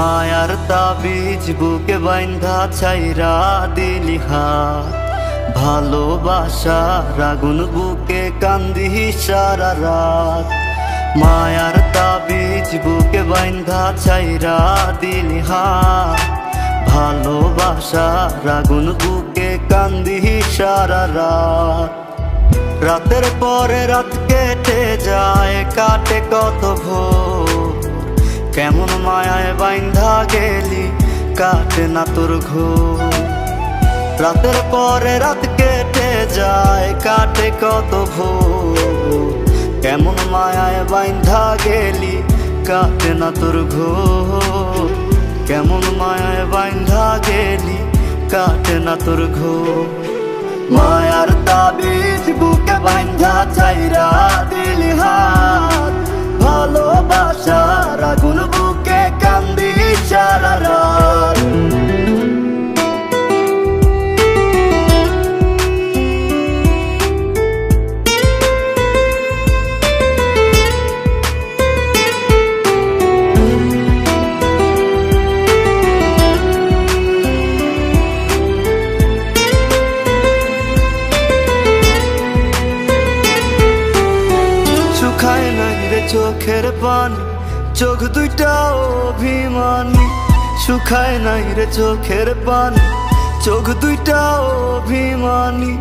মায়ার তাবিজ বুকে বাইন্ধা ছাইরা দিলি হাত, ভালোবাসার আগুন বুকে কান্দি সারা রাত। মায়ার তাবিজ বুকে বাইন্ধা ছাইরা দিলি হাত, ভালোবাসার আগুন বুকে কান্দি সারা রাত। রাতের পরে রাত কেটে যায়, কাটে কত ভোর, কেমন মায়ায় বাইন্ধা গেলি কাটে না তোর ঘোর। রাতের পরে রাত কেটে যায়, কাটে কত ভোর, কেমন মায়ায় বাইন্ধা গেলি কাটে না তোর ঘোর। কেমন মায়ায় বাইন্ধা গেলি কাটে না তোর ঘোর। মায়ার তাবিজ বুকে বাইন্ধা ছাইরা দিলি হাত, ভালোবাসার আগুন বুকে কান্দি সারা রাত। শুকায় নাই রে চোখের পানি, চোখ দুইটা অভিমানী। শুকায় নাই রে চোখের পানি, চোখ দুইটা অভিমানী।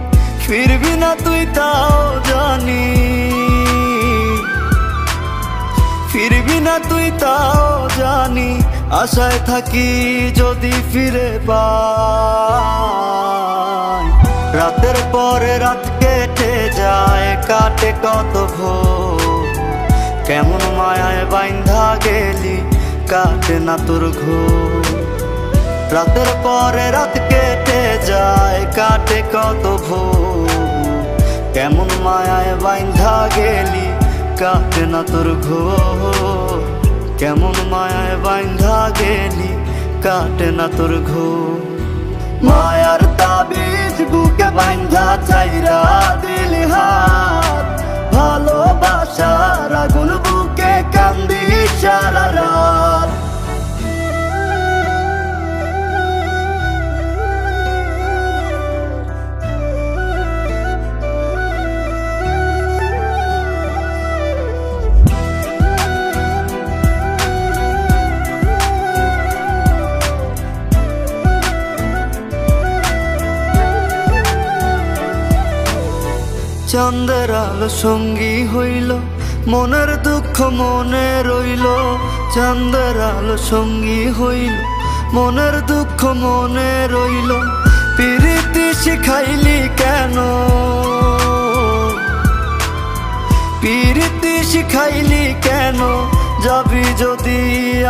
ফিরবি না তুই তাও জানি, ফিরবি না তুই তাও জানি। আশায় থাকি যদি ফিরে পাই। রাতের পরে রাত কেটে যায়, কাটে কত ভোর, কেমন মায়ায় বাইন্ধা গেলি কাটে না তোর ঘোর। রাতের পরে রাত কেটে যায়, কাটে কত ভোর, কেমন মায়ায় বাইন্ধা গেলি কাটে না তোর ঘোর। কেমন মায়ায় বাইন্ধা গেলি কাটে না তোর ঘোর। মায়ার তাবিজ বুকে বাইন্ধা ছাইরা দিলি হাত, ভালোবাসার আগুন বুকে কান্দি সারা রাত। চাঁদের আলো সঙ্গী হইল, মনের দুঃখ মনে রইল। চাঁদের আলো সঙ্গী হইল, মনের দুঃখ মনে রইল। প্রীতি শিখাইলি কেন, প্রীতি শিখাইলি কেন, যাবি যদি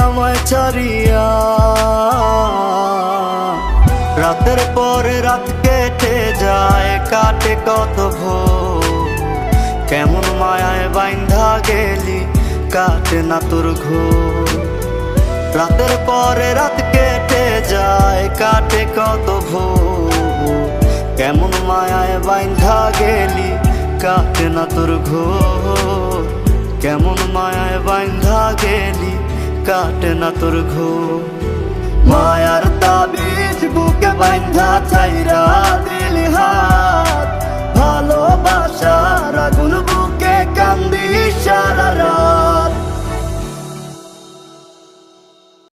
আমায় ছাড়িয়া। রাতের পরে রাত কেটে যায়, কাটে কত ভোর, কেমন মায়ায় বাইন্ধা গেলি কাটে না তোর ঘোর। রাতের পরে রাত কেটে যায়, কাটে কত ভোর, কেমন মায়ায় বাইন্ধা গেলি কাটে না তোর ঘোর। কেমন মায়ায় বাইন্ধা গেলি কাটে না তোর ঘোর। মায়ার তাবিজ বুকে বাইন্ধা ছাইরা দিলি হাত, ভালোবাসার আগুন বুকে কান্দি সারা রাত।